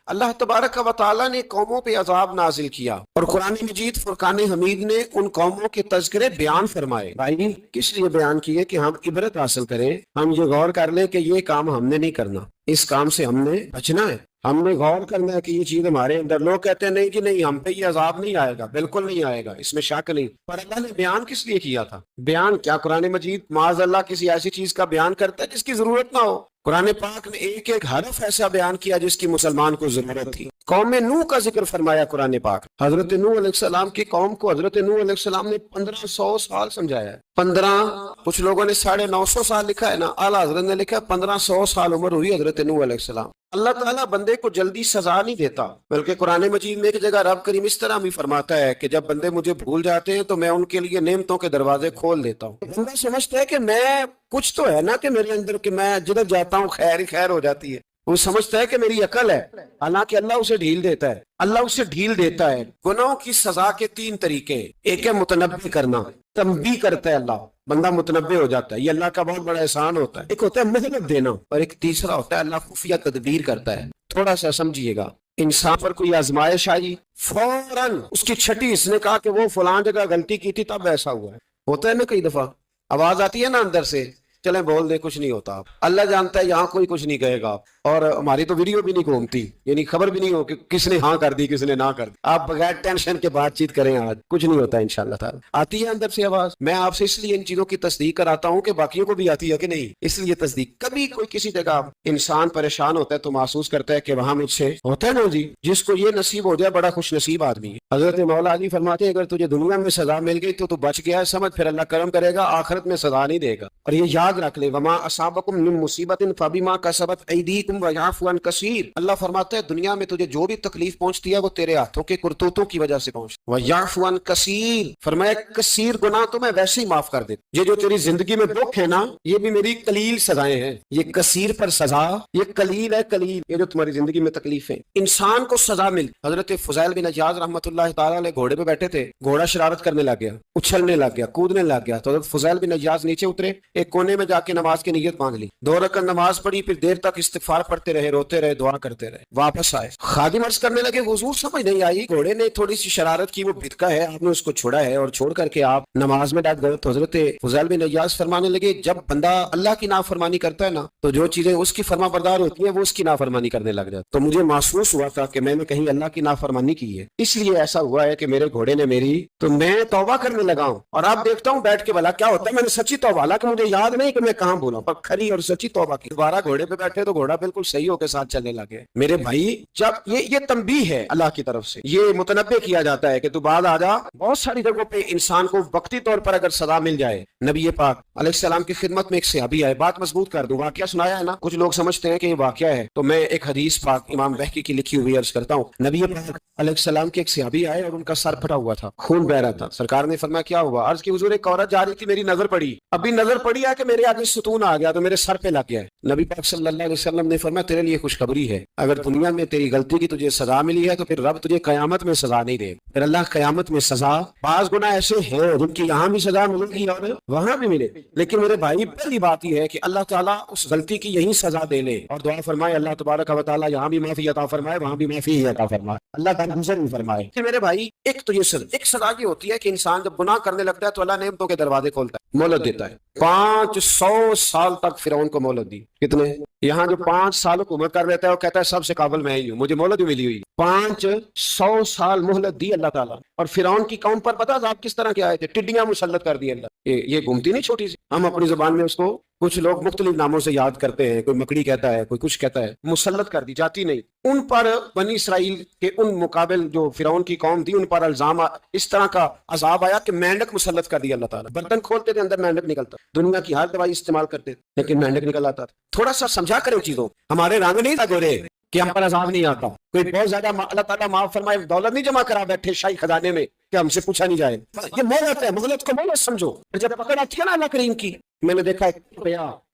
اللہ تبارک و تعالیٰ نے قوموں پہ عذاب نازل کیا اور قرآن مجید فرقان حمید نے ان قوموں کے تذکرے بیان فرمائے۔ بھائی کس لیے بیان کیے؟ کہ ہم عبرت حاصل کریں، ہم یہ غور کر لیں کہ یہ کام ہم نے نہیں کرنا، اس کام سے ہم نے بچنا ہے، ہم نے غور کرنا ہے کہ یہ چیز ہمارے اندر۔ لوگ کہتے ہیں نہیں کہ نہیں، ہم پہ یہ عذاب نہیں آئے گا، بالکل نہیں آئے گا، اس میں شک نہیں۔ پر اللہ نے بیان کس لیے کیا تھا؟ بیان کیا قرآن مجید معاذ اللہ کسی ایسی چیز کا بیان کرتا ہے جس کی ضرورت نہ ہو؟ قرآن پاک نے ایک ایک حرف ایسا بیان کیا جس کی مسلمان کو ضرورت تھی۔ قوم نوح کا ذکر فرمایا قرآن پاک۔ حضرت نوح علیہ السلام کی قوم کو حضرت نوح علیہ السلام نے 1500 سال سمجھایا ہے۔ 15، کچھ لوگوں نے 950 سال لکھا ہے نا، اعلیٰ حضرت نے لکھا 1500 سال عمر ہوئی حضرت نوح علیہ السلام۔ اللہ تعالیٰ بندے کو جلدی سزا نہیں دیتا، بلکہ قرآن مجید میں ایک جگہ رب کریم اس طرح بھی فرماتا ہے کہ جب بندے مجھے بھول جاتے ہیں تو میں ان کے لیے نعمتوں کے دروازے کھول دیتا ہوں۔ بندہ سمجھتا ہے کہ میں کچھ تو ہے نا کہ میرے اندر، کہ میں جدھر جاتا ہوں خیر ہی خیر ہو جاتی ہے، وہ سمجھتا ہے کہ میری عقل ہے، حالانکہ اللہ اسے ڈھیل دیتا ہے۔ اللہ اسے ڈھیل دیتا ہے۔ گناہوں کی سزا کے 3 طریقے ہیں۔ ایک ہے متنبہ کرنا، تنبیہ کرتا ہے اللہ، بندہ متنبہ ہو جاتا ہے، یہ اللہ کا بہت بڑا احسان ہوتا ہے۔ ایک ہوتا ہے مہلت دینا، اور ایک تیسرا ہوتا ہے اللہ خفیہ تدبیر کرتا ہے۔ تھوڑا سا سمجھیے گا، انسان پر کوئی آزمائش آئی، فوراً اس کی چھٹی اس نے کہا کہ وہ فلاں جگہ غلطی کی تھی تب ایسا ہوا ہے۔ ہوتا ہے نا کئی دفعہ آواز آتی ہے نا اندر سے، چلیں بول دے کچھ نہیں ہوتا، آپ اللہ جانتا ہے یہاں کوئی کچھ نہیں کہے گا، اور ہماری تو ویڈیو بھی نہیں گھومتی، یعنی خبر بھی نہیں ہو کہ کس نے ہاں کر دی کس نے نہ کر دی۔ آپ بغیر ٹینشن کے بات چیت کریں، آج کچھ نہیں ہوتا انشاءاللہ تعالی۔ آتی ہے اندر سے آواز، میں آپ سے اس لیے ان چیزوں کی تصدیق کراتا ہوں کہ باقیوں کو بھی آتی ہے کہ نہیں، اس لیے تصدیق۔ کبھی کوئی کسی جگہ انسان پریشان ہوتا ہے تو محسوس کرتا ہے کہ وہاں مجھ سے ہوتا ہے نا جی، جس کو یہ نصیب ہو جائے بڑا خوش نصیب آدمی ہے۔ حضرت مولا علی فرماتے ہیں اگر تجھے دنیا میں سزا مل گئی تو بچ گیا ہے، سمجھ پھر اللہ کرم کرے گا، آخرت میں سزا نہیں دے گا۔ اور یہ یاد رکھ لے، وما اصابکم من مصیبت فبما کسبت ایدیکم ویعفو عن کثیر۔ اللہ فرماتا ہے دنیا میں تجھے جو بھی تکلیف پہنچتی ہے وہ تیرے ہاتھوں کے کرتوتوں کی وجہ سے پہنچتی ہے۔ ویعفو عن کثیر، فرمایا کثیر گناہ تو میں ویسے ہی معاف کر دیتا۔ یہ جو تیری زندگی میں دکھ ہے نا، یہ بھی میری قلیل سزائیں ہیں۔ یہ کثیر پر سزا، یہ قلیل ہے، قلیل یہ جو تمہاری زندگی میں تکلیفیں۔ انسان کو سزا مل۔ حضرت فضیل بن عیاض رحمۃ اللہ تعالی علیہ گھوڑے پہ بیٹھے تھے، گھوڑا شرارت کرنے لگ گیا، اچھلنے لگ گیا، کودنے لگ گیا، تو حضرت فضیل بن عیاض نیچے اترے، ایک کونے میں جا کے نماز کی نیت باندھ لی، 2 رکعت نماز پڑھی، پھر دیر تک استغفار پڑھتے رہے، روتے رہے، دعا کرتے رہے، واپس آئے۔ خادم عرض کرنے لگے حضور سمجھ نہیں آئی، گھوڑے نے تھوڑی سی شرارت کی، وہ بدکا ہے، آپ نے اس کو چھوڑا ہے اور چھوڑ کر کے آپ نماز میں ڈٹ گئے۔ تو حضرت فضیل بن عیاض فرمانے لگے جب بندہ اللہ کی نافرمانی کرتا ہے نا تو جو چیزیں اس کی فرما بردار ہوتی ہیں وہ اس کی نافرمانی کرنے لگ جاتا۔ تو مجھے محسوس ہوا تھا کہ میں نے کہیں اللہ کی نافرمانی کی ہے، اس لیے ایسا ہوا ہے کہ میرے گھوڑے نے میری، تو میں توبہ کرنے لگا ہوں، اور اب دیکھتا ہوں بیٹھ کے بھلا کیا ہوتا ہے۔ میں نے سچی توبہ، حالانکہ مجھے یاد نہیں کہ میں کہاں بولا، پر کھری اور سچی توبہ کی۔ دوبارہ گھوڑے پہ بیٹھے تو گھوڑا بالکل صحیح ہو کے ساتھ چلنے لگے۔ میرے بھائی جب یہ تنبیہ ہے اللہ کی طرف سے، یہ متنبہ کیا جاتا ہے کہ تو بعد آ جا۔ بہت ساری جگہوں پہ انسان کو وقتی طور پر اگر سزا مل جائے، نبی پاک علیہ السلام کی خدمت میں ایک صحابی آئے، بات مضبوط کر دوں، واقعہ سنایا ہے نا، کچھ لوگ سمجھتے ہیں کہ یہ واقعہ ہے، تو میں ایک حدیث پاک امام بہقی کی لکھی ہوئی عرض کرتا ہوں۔ نبی پاک علیہ السلام کے ایک صحابی آئے اور ان کا سر پھٹا ہوا تھا، خون بہ رہا تھا۔ سرکار نے فرمایا کیا ہوا؟ عرض کی حضور ایک عورت جا رہی تھی، میری نظر پڑی، ابھی نظر پڑی ہے کہ میرے آگے ستون آ گیا تو میرے سر پہ لگ گیا ہے۔ نبی پاک صلی اللہ علیہ وسلم نے فرمایا تیرے لیے خوشخبری ہے، اگر دنیا میں تیری غلطی کی تجھے سزا ملی ہے تو پھر رب تجھے قیامت میں سزا نہیں دے گا۔ پھر اللہ قیامت میں سزا، بعض گناہ ایسے ہیں جن کی یہاں بھی سزا ملے گی اور وہاں بھی ملے، لیکن میرے بھائی پہلی بات یہ ہے کہ اللہ تعالیٰ اس غلطی کی یہی سزا دے لے، اور دعا فرمائے اللہ تبارک و تعالیٰ یہاں بھی معافی عطا فرمائے وہاں بھی معافی عطا فرمائے، اللہ تعالیٰ گزر بھی فرمائے۔ کہ میرے بھائی ایک تو یہ سزا، ایک سزا یہ ہوتی ہے کہ انسان جب گناہ کرنے لگتا ہے تو اللہ نعمتوں کے دروازے کھولتا ہے، مہلت دیتا ہے۔ 500 سال تک فرعون کو مہلت دی۔ کتنے؟ یہاں جو 5 سال حکومت کر لیتا ہے وہ کہتا ہے سب سے قابل میں ہی ہوں، مجھے مہلت بھی ملی ہوئی۔ 500 سال مہلت دی اللہ تعالیٰ، اور فرعون کی قوم پر پتہ عذاب کس طرح کے آئے تھے؟ ٹڈیاں مسلط کر دی اللہ۔ یہ گھومتی نہیں چھوٹی سی، ہم اپنی زبان میں اس کو کچھ لوگ مختلف ناموں سے یاد کرتے ہیں، کوئی مکڑی کہتا ہے، کوئی کچھ کہتا ہے، مسلط کر دی، جاتی نہیں۔ ان پر بنی اسرائیل کے ان مقابل جو فرعون کی قوم تھی ان پر الزام اس طرح کا عذاب آیا کہ مینڈک مسلط کر دی اللہ تعالیٰ۔ برتن کھولتے تھے اندر مینڈک نکلتا، دنیا کی ہر دوائی استعمال کرتے تھے لیکن مینڈک نکل آتا تھا۔ تھوڑا سا سمجھا کرے چیزوں، ہمارے رنگ نہیں تھا گورے کہ ہم پر عذاب نہیں آتا، کوئی بہت زیادہ اللہ تعالیٰ معاف فرمائے دولت نہیں جمع کرا بیٹھے شاہی خزانے میں کہ ہم سے پوچھا نہیں جائے۔ یہ مہلت ہے، مہلت کو مہلت سمجھو۔ جب پکڑ آتی ہے نا اللہ کریم کی، میں نے دیکھا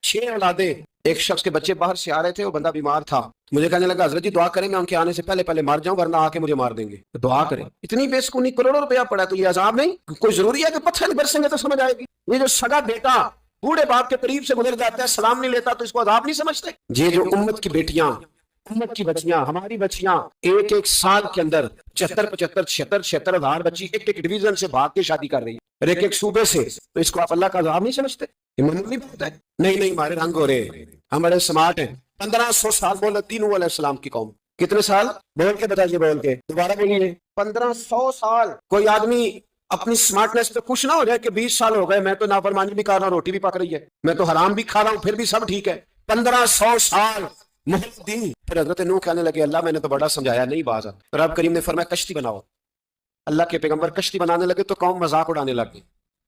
6 اولادیں، ایک شخص کے بچے باہر سے آ رہے تھے، وہ بندہ بیمار تھا، مجھے کہنے لگا حضرت جی دعا کریں میں ان کے آنے سے پہلے مار جاؤں ورنہ آ کے مجھے مار دیں گے، تو دعا کریں۔ اتنی بے سکونی، کروڑوں روپیہ پڑا تو یہ عذاب نہیں؟ کوئی ضروری ہے کہ پتھر نہیں برسیں گے تو سمجھ آئے گی؟ یہ جو سگا بیٹا بوڑھے باپ کے قریب سے گزر جاتا ہے، سلام نہیں لیتا تو اس کو عذاب نہیں سمجھتے؟ یہ جو امت کی بیٹیاں امت کی بچیاں، ہماری بچیاں ایک ایک سال کے اندر 75 75 76 76 ہزار بچی ایک ایک ڈویژن سے بھاگ کے شادی کر رہی ہے اور ایک ایک صوبے سے. تو اس کو آپ اللہ کا عذاب نہیں سمجھتے؟ یہ معمولی بات ہے؟ نہیں نہیں، ہمارے رنگ ہو رہے ہیں، ہم بڑے سمارٹ ہیں. 1500 سال بولا تین علیہ السلام کی قوم. کتنے سال بول کے بتائیے، بول کے دوبارہ بولیے. 1500 سال. کوئی آدمی اپنی سمارٹنس پہ خوش نہ ہو جائے کہ 20 سال ہو گئے میں تو نافرمانی بھی کر رہا ہوں، روٹی بھی پک رہی ہے، میں تو حرام بھی کھا رہا ہوں، پھر بھی سب ٹھیک ہے. 1500 سال محنت دی. پھر حضرت نوح کہنے لگے اللہ میں نے تو بڑا سمجھایا نہیں باز. رب کریم نے فرمایا کشتی بناؤ. اللہ کے پیغمبر کشتی بنانے لگے تو قوم مذاق اڑانے لگے.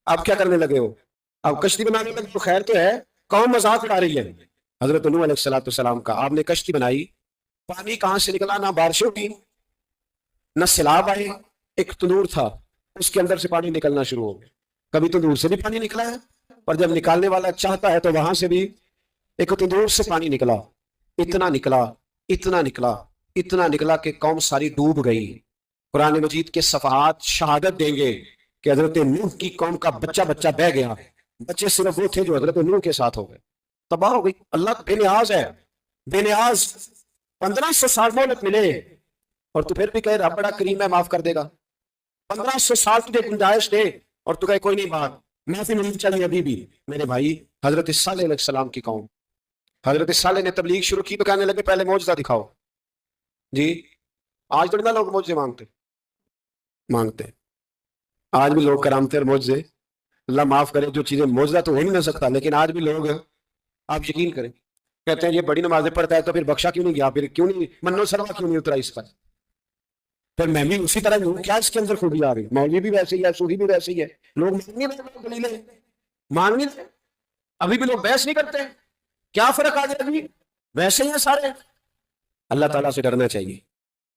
اب کیا کرنے لگے ہو؟ اب کشتی بنانے لگے تو خیر تو ہے، قوم مذاق اڑا رہی ہے. حضرت نوح علیہ السلام کا آپ نے کشتی بنائی، پانی کہاں سے نکلا؟ نہ بارشوں کی نہ سیلاب آئے. ایک تندور تھا اس کے اندر سے پانی نکلنا شروع ہو گیا. کبھی تندور سے بھی پانی نکلا ہے اور جب نکالنے والا چاہتا ہے تو وہاں سے بھی ایک تندور سے پانی نکلا. اتنا نکلا اتنا نکلا اتنا نکلا کہ قوم ساری ڈوب گئی. قرآن مجید کے صفحات شہادت دیں گے کہ حضرت نوح کی قوم کا بچہ بچہ بہ گیا. بچے صرف وہ تھے جو حضرت نوح کے ساتھ ہو گئے، تباہ ہو گئی. اللہ بے نیاز ہے، بے نیاز. 1500 سال مہلت ملے اور تو پھر بھی کہے رب بڑا کریم ہے معاف کر دے گا. 1500 سال تجھے گنجائش دے اور تو کہے کوئی نہیں بات معافی نہیں چاہیے ابھی بھی. میرے بھائی حضرت صالح علیہ السلام کی قوم، حضرت صالح نے تبلیغ شروع کی تو کہنے لگے پہلے معجزہ دکھاؤ. جی آج تو لوگ معجزے مانگتے آج بھی لوگ کرامتے اور معجزے. اللہ معاف کرے، جو چیزیں معجزہ تو ہو نہیں نہ سکتا، لیکن آج بھی لوگ آپ یقین کریں کہتے ہیں یہ بڑی نمازیں پڑھتا ہے تو پھر بخشا کیوں نہیں گیا، پھر کیوں نہیں منو سروا کیوں نہیں اترا اس پر. پھر میں بھی اسی طرح ہوں، کیا اس کے اندر خوبی آ رہی؟ مولوی بھی ویسے ہی ہے، صوفی بھی ویسے ہی ہے. لوگ مان نہیں رہے، ابھی بھی لوگ بحث نہیں کرتے. کیا فرق آ گیا؟ ابھی ویسے ہی ہیں سارے. اللہ تعالیٰ سے ڈرنا چاہیے.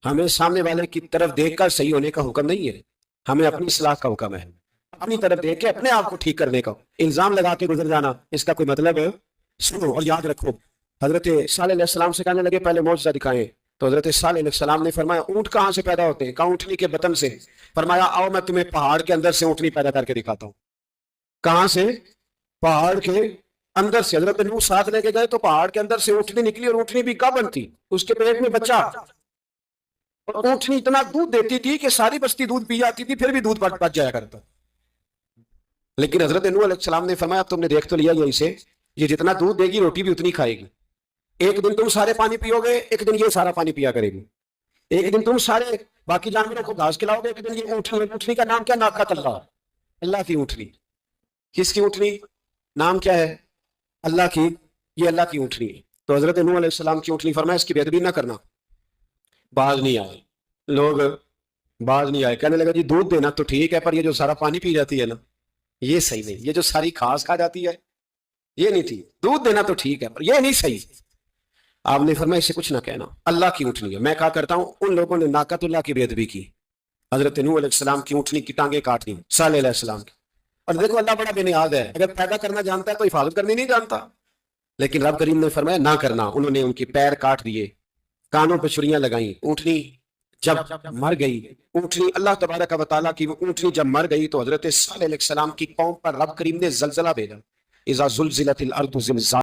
ہمیں سامنے والے کی طرف دیکھ کر صحیح ہونے کا حکم نہیں ہے، ہمیں اپنی اصلاح کا حکم ہے. اپنی طرف دیکھ کے اپنے آپ کو ٹھیک کرنے کا. الزام لگا کے گزر جانا اس کا کوئی مطلب ہے؟ سنو اور یاد رکھو. حضرت صالح علیہ السلام سے کہنے لگے پہلے معجزہ دکھائیں. تو حضرت صالح علیہ السلام نے فرمایا اونٹ کہاں سے پیدا ہوتے ہیں؟ کہاں؟ اونٹنی کے بطن سے. فرمایا آؤ میں تمہیں پہاڑ کے اندر سے اونٹنی پیدا کر کے دکھاتا ہوں. کہاں سے؟ پہاڑ کے اندر سے. حضرت نوح ساتھ لے کے گئے تو پہاڑ کے اندر سے اونٹنی نکلی، اور اونٹنی بھی کب بنتی؟ اس کے پیٹ میں بچہ. اور اونٹنی اتنا دودھ دیتی تھی کہ ساری بستی دودھ پی جاتی تھی، پھر بھی دودھ بچ جایا کرتا. لیکن حضرت نوح علیہ السلام نے فرمایا تم نے دیکھ تو لیا یہیں سے، یہ جتنا دودھ دے گی روٹی بھی اتنی کھائے گی. ایک دن تم سارے پانی پیو گے، ایک دن یہ سارا پانی پیا کرے گی. ایک دن تم سارے باقی جانوروں کو گھاس کھلاؤ گے، ایک دن یہ اونٹنی. اونٹنی کا نام کیا؟ ناقۃ اللہ، اللہ کی اونٹنی. کس کی اونٹنی؟ نام کیا ہے؟ اللہ کی. یہ اللہ کی اونٹنی ہے. تو حضرت نوح علیہ السلام کی اونٹنی فرمایا اس کی بے ادبی نہ کرنا. باز نہیں آئے لوگ، باز نہیں آئے. کہنے لگا جی دودھ دینا تو ٹھیک ہے، پر یہ جو سارا پانی پی جاتی ہے نا یہ صحیح نہیں. یہ جو ساری گھاس کھا جاتی ہے یہ نہیں تھی. دودھ دینا تو ٹھیک ہے پر یہ نہیں صحیح. آپ نے فرمایا اسے کچھ نہ کہنا، اللہ کی اونٹنی ہے. میں کہا کرتا ہوں ان لوگوں نے ناقۃ اللہ کی بے ادبی کی. حضرت نوح علیہ السلام کی اونٹنی کی ٹانگیں کاٹ دی صالح علیہ السلام کی. اور دیکھو اللہ بڑا بے نیاز ہے، اگر پیدا کرنا جانتا ہے تو حفاظت کرنی نہیں جانتا. لیکن رب کریم نے فرمایا نہ کرنا. انہوں نے ان کی پیر کاٹ دیے، کانوں پہ چھریاں لگائیں. اونٹنی جب مر گئی، اونٹنی اللہ تبارک و تعالیٰ کی اونٹنی جب مر گئی تو حضرت صالح علیہ السلام کی قوم پر رب کریم نے زلزلہ بھیجا. اذا زلزلت الارض زلزالها